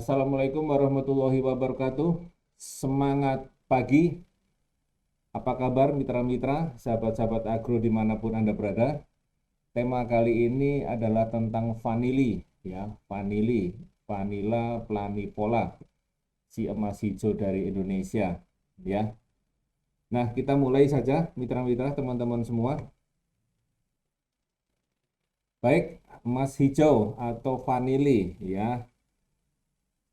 Assalamualaikum warahmatullahi wabarakatuh. Semangat pagi. Apa kabar mitra-mitra, sahabat-sahabat agro dimanapun Anda berada? Tema kali ini adalah tentang vanili, ya, vanili, Vanilla planifolia, si emas hijau dari Indonesia, ya. Nah, kita mulai saja, mitra-mitra, teman-teman semua. Baik, emas hijau atau vanili, ya.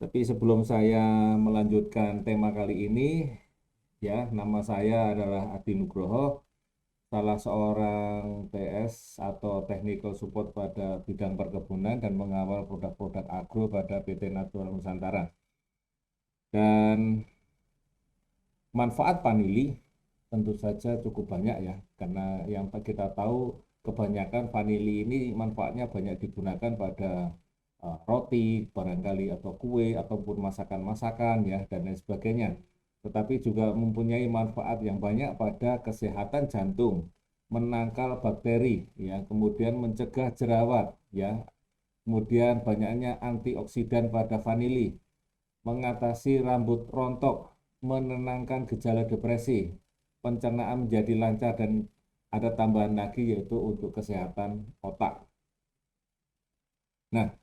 Tapi sebelum saya melanjutkan tema kali ini, ya, nama saya adalah Adi Nugroho, salah seorang TS atau Technical Support pada bidang perkebunan dan mengawal produk-produk agro pada PT Natural Nusantara. Dan manfaat vanili tentu saja cukup banyak ya, karena yang kita tahu kebanyakan vanili ini manfaatnya banyak digunakan pada roti, barangkali atau kue, ataupun masakan-masakan ya, dan lain sebagainya. Tetapi juga mempunyai manfaat yang banyak pada kesehatan jantung, menangkal bakteri, ya, kemudian mencegah jerawat, ya, kemudian banyaknya antioksidan pada vanili, mengatasi rambut rontok, menenangkan gejala depresi, pencernaan menjadi lancar, dan ada tambahan lagi yaitu untuk kesehatan otak. Nah,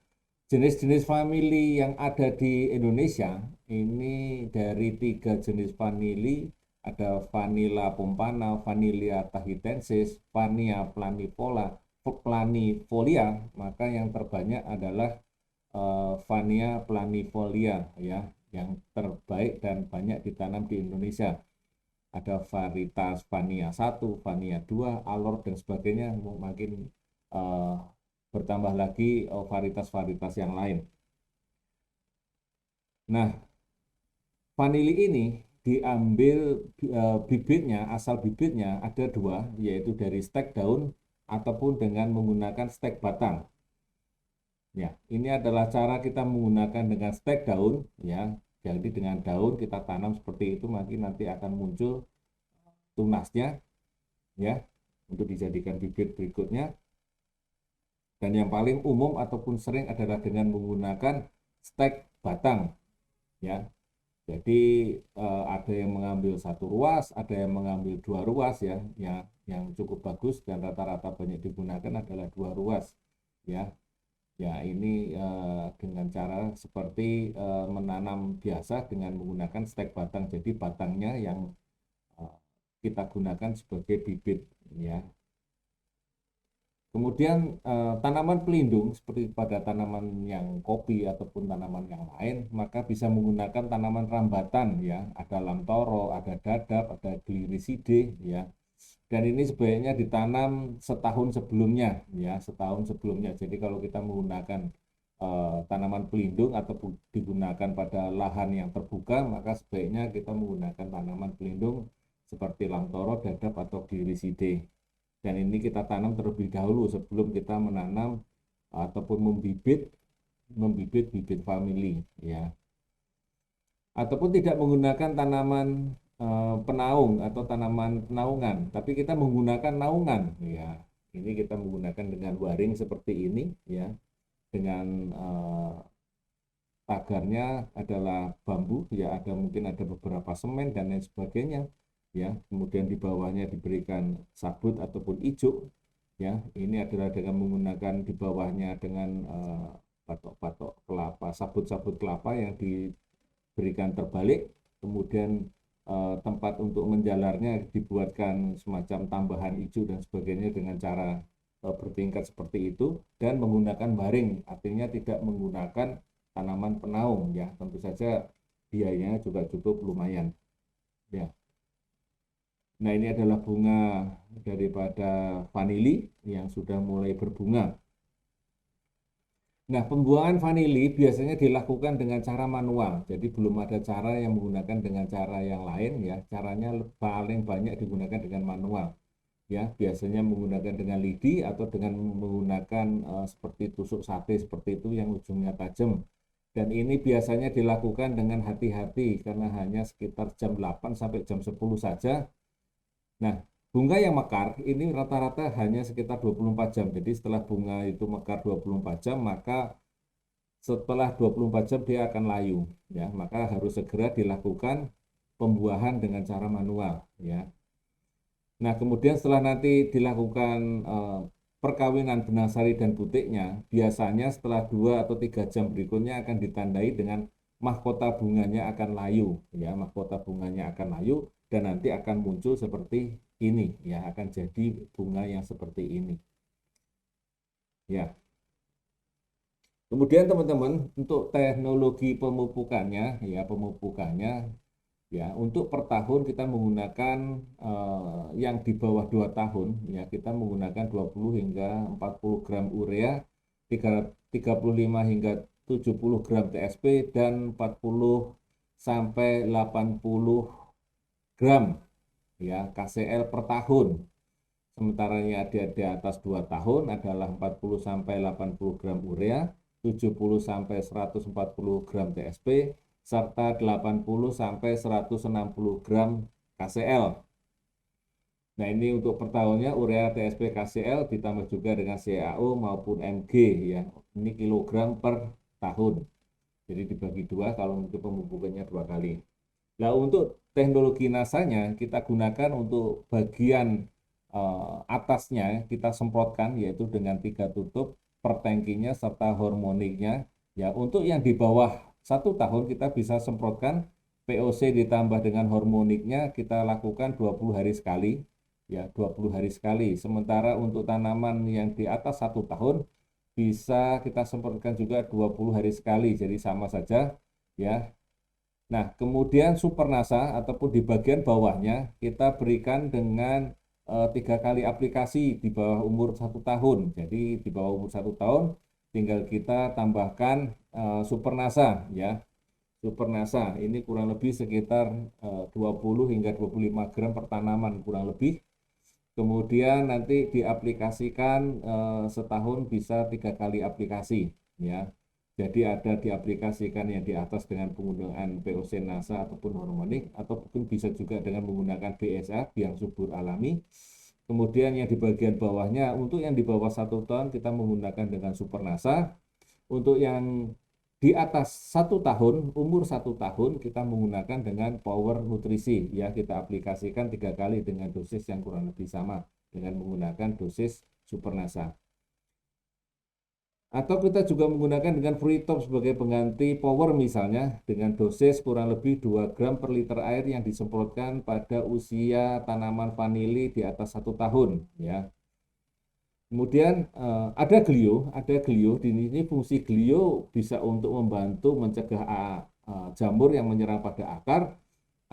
jenis-jenis vanili yang ada di Indonesia ini dari 3 jenis vanili, ada Vanilla pompana, Vanilla tahitensis, Vanilla planifolia, maka yang terbanyak adalah Vanilla planifolia ya, yang terbaik dan banyak ditanam di Indonesia. Ada varietas Vanilla 1, Vanilla 2, Alor dan sebagainya, makin bertambah lagi varietas-varietas yang lain. Nah, vanili ini diambil bibitnya, asal bibitnya ada 2, yaitu dari stek daun ataupun dengan menggunakan stek batang. Ya, ini adalah cara kita menggunakan dengan stek daun, ya. Jadi dengan daun kita tanam seperti itu, nanti akan muncul tunasnya, ya, untuk dijadikan bibit berikutnya. Dan yang paling umum ataupun sering adalah dengan menggunakan stek batang, ya. Jadi ada yang mengambil 1 ruas, ada yang mengambil 2 ruas, ya, yang cukup bagus dan rata-rata banyak digunakan adalah 2 ruas, ya. Ya, ini dengan cara seperti menanam biasa dengan menggunakan stek batang. Jadi batangnya yang kita gunakan sebagai bibit, ya. Kemudian tanaman pelindung seperti pada tanaman yang kopi ataupun tanaman yang lain, maka bisa menggunakan tanaman rambatan, ya. Ada lamtoro, ada dadap, ada glyriside, ya. Dan ini sebaiknya ditanam setahun sebelumnya, ya, setahun sebelumnya. Jadi kalau kita menggunakan tanaman pelindung ataupun digunakan pada lahan yang terbuka, maka sebaiknya kita menggunakan tanaman pelindung seperti lamtoro, dadap, atau glyriside. Dan ini kita tanam terlebih dahulu sebelum kita menanam ataupun membibit bibit famili, ya. Ataupun tidak menggunakan tanaman penaung atau tanaman penaungan, tapi kita menggunakan naungan, ya. Ini kita menggunakan dengan waring seperti ini, ya, dengan tagarnya adalah bambu, ya, mungkin ada beberapa semen dan lain sebagainya, ya. Kemudian di bawahnya diberikan sabut ataupun ijuk, ya. Ini adalah dengan menggunakan di bawahnya dengan patok-patok kelapa, sabut-sabut kelapa yang diberikan terbalik, kemudian tempat untuk menjalarnya dibuatkan semacam tambahan ijuk dan sebagainya dengan cara bertingkat seperti itu, dan menggunakan waring, artinya tidak menggunakan tanaman penaung, ya. Tentu saja biayanya juga cukup lumayan, ya. Nah, ini adalah bunga daripada vanili yang sudah mulai berbunga. Nah, pembuangan vanili biasanya dilakukan dengan cara manual. Jadi belum ada cara yang menggunakan dengan cara yang lain, ya. Caranya paling banyak digunakan dengan manual, ya. Biasanya menggunakan dengan lidi atau dengan menggunakan seperti tusuk sate seperti itu yang ujungnya tajam. Dan ini biasanya dilakukan dengan hati-hati karena hanya sekitar jam 8 sampai jam 10 saja. Nah, bunga yang mekar ini rata-rata hanya sekitar 24 jam. Jadi setelah bunga itu mekar 24 jam, maka setelah 24 jam dia akan layu, ya. Maka harus segera dilakukan pembuahan dengan cara manual, ya. Nah, kemudian setelah nanti dilakukan perkawinan benang sari dan butiknya, biasanya setelah 2 atau 3 jam berikutnya akan ditandai dengan mahkota bunganya akan layu, ya. Mahkota bunganya akan layu dan nanti akan muncul seperti ini, ya. Akan jadi bunga yang seperti ini, ya. Kemudian teman-teman, untuk teknologi pemupukannya, ya, ya, untuk per tahun kita menggunakan yang di bawah 2 tahun, ya, kita menggunakan 20 hingga 40 gram urea, 35 hingga 70 gram TSP, dan 40 sampai 80 gram, ya, KCL per tahun. Sementara yang di atas 2 tahun adalah 40 sampai 80 gram urea, 70 sampai 140 gram TSP, serta 80 sampai 160 gram KCL. Nah, ini untuk per tahunnya urea, TSP, KCL ditambah juga dengan CAO maupun MG, ya. Ini kilogram per tahun. Jadi dibagi 2 kalau untuk pemupukannya 2 kali. Nah, untuk teknologi nasanya kita gunakan untuk bagian atasnya kita semprotkan, yaitu dengan 3 tutup per tangkinya serta hormoniknya. Ya, untuk yang di bawah 1 tahun kita bisa semprotkan POC ditambah dengan hormoniknya, kita lakukan 20 hari sekali, ya, 20 hari sekali. Sementara untuk tanaman yang di atas 1 tahun bisa kita semprotkan juga 20 hari sekali, jadi sama saja, ya. Nah, kemudian supernasa ataupun di bagian bawahnya kita berikan dengan 3 kali aplikasi di bawah umur 1 tahun. Jadi di bawah umur 1 tahun tinggal kita tambahkan supernasa, ya. Supernasa ini kurang lebih sekitar 20 hingga 25 gram per tanaman kurang lebih. Kemudian nanti diaplikasikan setahun bisa 3 kali aplikasi, ya. Jadi ada diaplikasikan yang di atas dengan penggunaan POC NASA ataupun hormonik, ataupun bisa juga dengan menggunakan BSA, biang subur alami. Kemudian yang di bagian bawahnya, untuk yang di bawah 1 tahun kita menggunakan dengan super NASA. Untuk yang di atas 1 tahun, umur 1 tahun, kita menggunakan dengan power nutrisi, ya. Kita aplikasikan 3 kali dengan dosis yang kurang lebih sama dengan menggunakan dosis super NASA. Atau kita juga menggunakan dengan Freetop sebagai pengganti power misalnya, dengan dosis kurang lebih 2 gram per liter air yang disemprotkan pada usia tanaman vanili di atas 1 tahun, ya. Kemudian ada glio. Di sini fungsi glio bisa untuk membantu mencegah jamur yang menyerang pada akar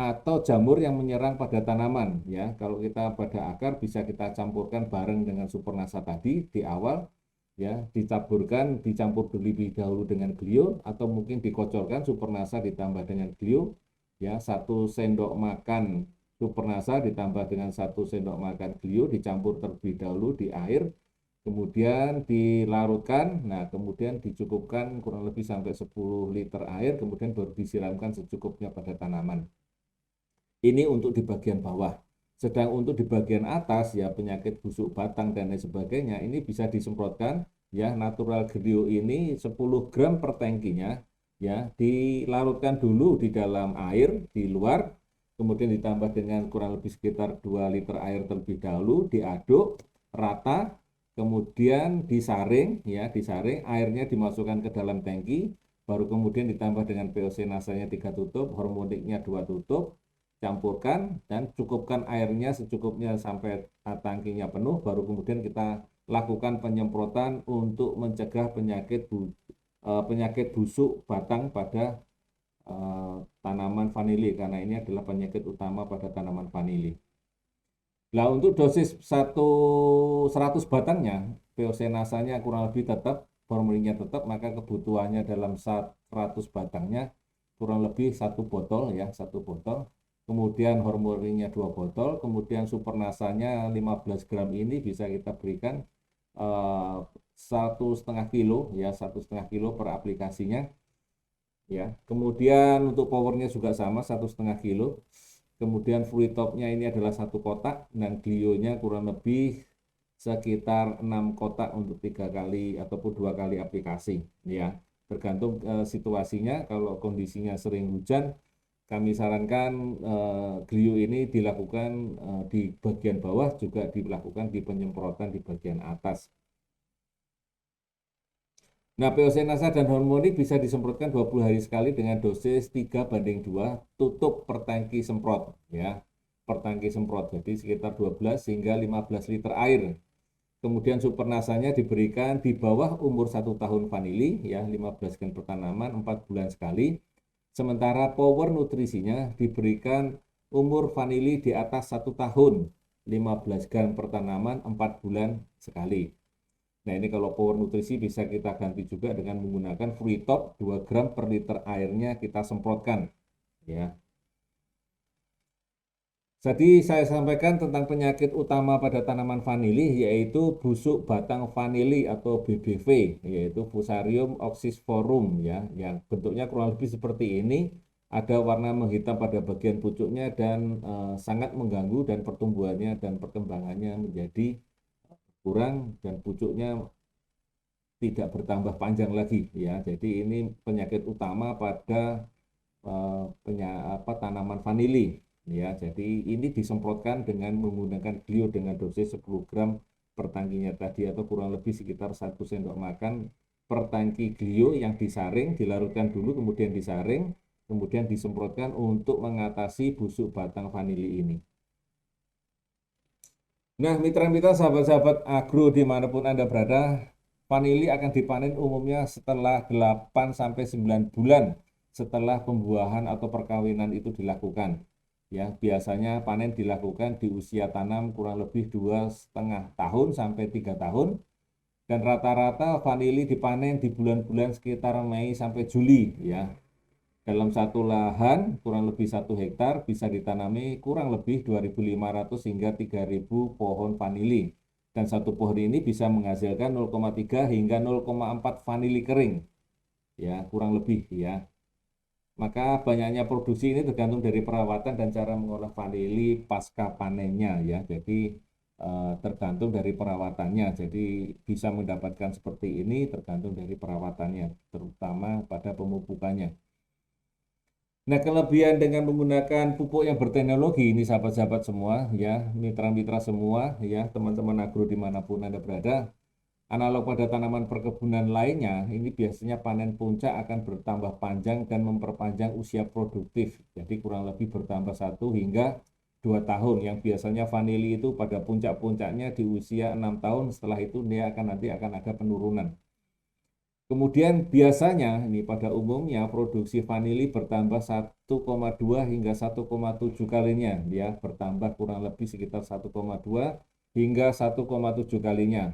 atau jamur yang menyerang pada tanaman, ya. Kalau kita pada akar bisa kita campurkan bareng dengan supernasa tadi di awal, ya, dicampur terlebih dahulu dengan glio, atau mungkin dikocorkan supernasa ditambah dengan glio, ya. 1 sendok makan supernasa ditambah dengan 1 sendok makan glio dicampur terlebih dahulu di air, kemudian dilarutkan. Nah, kemudian dicukupkan kurang lebih sampai 10 liter air, kemudian baru disiramkan secukupnya pada tanaman. Ini untuk di bagian bawah. Sedang untuk di bagian atas, ya, penyakit busuk batang dan lain sebagainya, ini bisa disemprotkan, ya. Natural Glio ini 10 gram per tangkinya, ya, dilarutkan dulu di dalam air di luar, kemudian ditambah dengan kurang lebih sekitar 2 liter air terlebih dahulu, diaduk rata, kemudian disaring, ya, disaring, airnya dimasukkan ke dalam tangki, baru kemudian ditambah dengan POC nasanya 3 tutup, hormoniknya 2 tutup, campurkan dan cukupkan airnya secukupnya sampai tangkinya penuh, baru kemudian kita lakukan penyemprotan untuk mencegah penyakit busuk batang pada tanaman vanili, karena ini adalah penyakit utama pada tanaman vanili. Nah, untuk dosis 100 batangnya, POC nasanya kurang lebih tetap, hormoniknya tetap, maka kebutuhannya dalam 100 batangnya kurang lebih 1 botol, ya, 1 botol. Kemudian hormoniknya 2 botol, kemudian supernasanya 15 gram ini bisa kita berikan 1,5 kilo, ya, 1,5 kilo per aplikasinya, ya. Kemudian untuk powernya juga sama 1,5 kilo. Kemudian Freetopnya ini adalah 1 kotak dan glionya kurang lebih sekitar 6 kotak untuk 3 kali ataupun 2 kali aplikasi, ya. Tergantung situasinya. Kalau kondisinya sering hujan, kami sarankan glio ini dilakukan di bagian bawah, juga dilakukan di penyemprotan di bagian atas. Nah, POC-NASA dan hormoni bisa disemprotkan 20 hari sekali dengan dosis 3:2, tutup per tangki semprot, ya. Per tangki semprot, jadi sekitar 12 hingga 15 liter air. Kemudian supernasanya diberikan di bawah umur 1 tahun vanili, ya, 15 gram per tanaman 4 bulan sekali. Sementara power nutrisinya diberikan umur vanili di atas 1 tahun, 15 gram per tanaman 4 bulan sekali. Nah, ini kalau power nutrisi bisa kita ganti juga dengan menggunakan free top 2 gram per liter airnya kita semprotkan, ya. Jadi saya sampaikan tentang penyakit utama pada tanaman vanili, yaitu busuk batang vanili atau BBV, yaitu Fusarium oxysporum, ya, yang bentuknya kurang lebih seperti ini. Ada warna menghitam pada bagian pucuknya dan sangat mengganggu, dan pertumbuhannya dan perkembangannya menjadi kurang, dan pucuknya tidak bertambah panjang lagi, ya. Jadi ini penyakit utama pada tanaman vanili, ya. Jadi ini disemprotkan dengan menggunakan glio dengan dosis 10 gram per tangkinya tadi, atau kurang lebih sekitar 1 sendok makan per tangki glio yang disaring, dilarutkan dulu kemudian disaring, kemudian disemprotkan untuk mengatasi busuk batang vanili ini. Nah, mitra-mitra, sahabat-sahabat agro dimanapun Anda berada, vanili akan dipanen umumnya setelah 8-9 bulan setelah pembuahan atau perkawinan itu dilakukan. Ya, biasanya panen dilakukan di usia tanam kurang lebih 2,5 tahun sampai 3 tahun, dan rata-rata vanili dipanen di bulan-bulan sekitar Mei sampai Juli, ya. Dalam satu lahan kurang lebih 1 hektar bisa ditanami kurang lebih 2.500 hingga 3.000 pohon vanili. Dan satu pohon ini bisa menghasilkan 0,3 hingga 0,4 vanili kering. Ya, kurang lebih, ya. Maka banyaknya produksi ini tergantung dari perawatan dan cara mengolah vanili pasca panennya, ya. Jadi tergantung dari perawatannya. Jadi bisa mendapatkan seperti ini tergantung dari perawatannya, terutama pada pemupukannya. Nah, kelebihan dengan menggunakan pupuk yang berteknologi ini, sahabat-sahabat semua, ya, mitra-mitra semua, ya, teman-teman agro dimanapun Anda berada, analog pada tanaman perkebunan lainnya, ini biasanya panen puncak akan bertambah panjang dan memperpanjang usia produktif. Jadi kurang lebih bertambah 1 hingga 2 tahun, yang biasanya vanili itu pada puncak-puncaknya di usia 6 tahun, setelah itu dia nanti akan ada penurunan. Kemudian biasanya ini pada umumnya produksi vanili bertambah 1,2 hingga 1,7 kalinya, ya, bertambah kurang lebih sekitar 1,2 hingga 1,7 kalinya.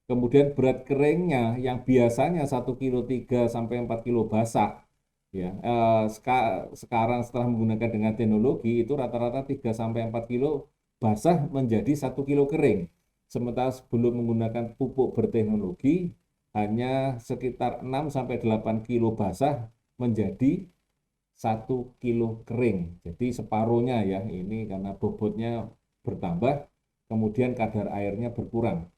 Kemudian berat keringnya yang biasanya 1,3 sampai 4 kilo basah, ya, sekarang setelah menggunakan dengan teknologi itu rata-rata 3 sampai 4 kilo basah menjadi 1 kilo kering. Sementara sebelum menggunakan pupuk berteknologi hanya sekitar 6-8 kilo basah menjadi 1 kilo kering. Jadi separuhnya, ya, ini karena bobotnya bertambah, kemudian kadar airnya berkurang.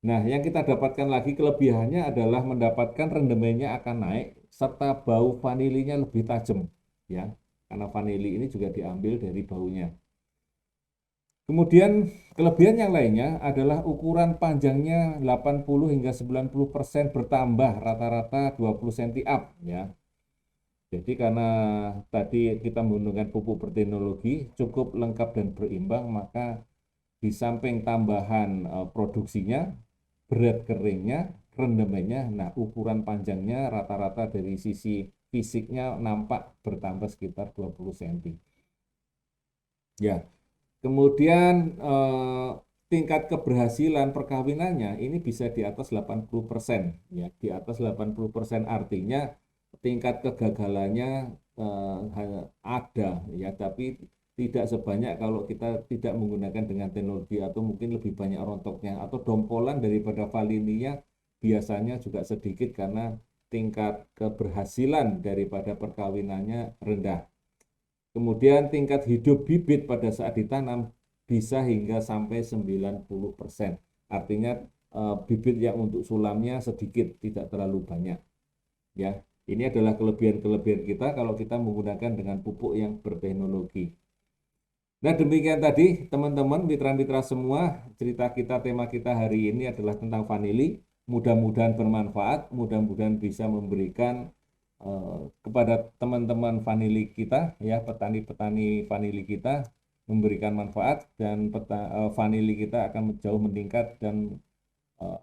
Nah, yang kita dapatkan lagi kelebihannya adalah mendapatkan rendemennya akan naik, serta bau vanilinya lebih tajam, ya, karena vanili ini juga diambil dari baunya. Kemudian kelebihan yang lainnya adalah ukuran panjangnya 80 hingga 90% bertambah, rata-rata 20 cm up, ya. Jadi karena tadi kita menggunakan pupuk berteknologi cukup lengkap dan berimbang, maka di samping tambahan produksinya, berat keringnya, rendemennya, nah ukuran panjangnya rata-rata dari sisi fisiknya nampak bertambah sekitar 20 cm. Ya. Kemudian tingkat keberhasilan perkawinannya ini bisa di atas 80%, ya, di atas 80% artinya tingkat kegagalannya ada, ya, tapi tidak sebanyak kalau kita tidak menggunakan dengan teknologi, atau mungkin lebih banyak rontoknya, atau dompolan daripada vanilinya biasanya juga sedikit karena tingkat keberhasilan daripada perkawinannya rendah. Kemudian tingkat hidup bibit pada saat ditanam bisa hingga sampai 90%. Artinya bibit yang untuk sulamnya sedikit, tidak terlalu banyak. Ya, ini adalah kelebihan-kelebihan kita kalau kita menggunakan dengan pupuk yang berteknologi. Nah, demikian tadi teman-teman, mitra-mitra semua, cerita kita, tema kita hari ini adalah tentang vanili. Mudah-mudahan bermanfaat, mudah-mudahan bisa memberikan kepada teman-teman vanili kita, ya petani-petani vanili kita, memberikan manfaat dan vanili kita akan jauh meningkat dan eh,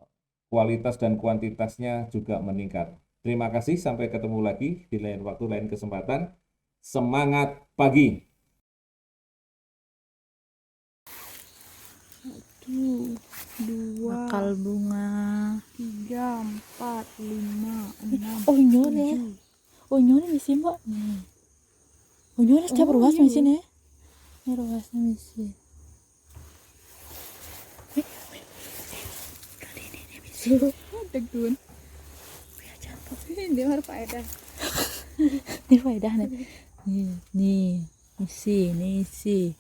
kualitas dan kuantitasnya juga meningkat. Terima kasih, sampai ketemu lagi di lain waktu, lain kesempatan. Semangat pagi! Satu, dua, Bakal bunga. 3, 4, 5, 6, Oh nyone ya. 7. Oh nyone misi mbak nih. Oh nyone setiap Oh, ruas iya. misi nih. Ini ruasnya misi. Ada gun. Dia harus faedah. Ini faedah nih. Nih misi, ini misi.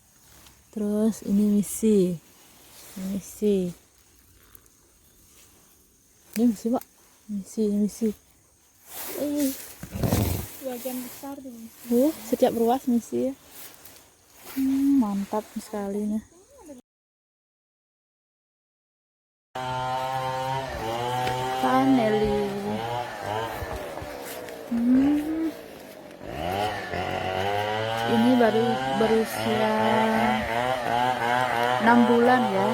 Terus ini misi. Ini misi. Ini misi mbak. Misi. Bagian besar tuh. Setiap ruas misi ya. Mantap sekali nih. Paneli. Ini baru berusia 6 bulan ya.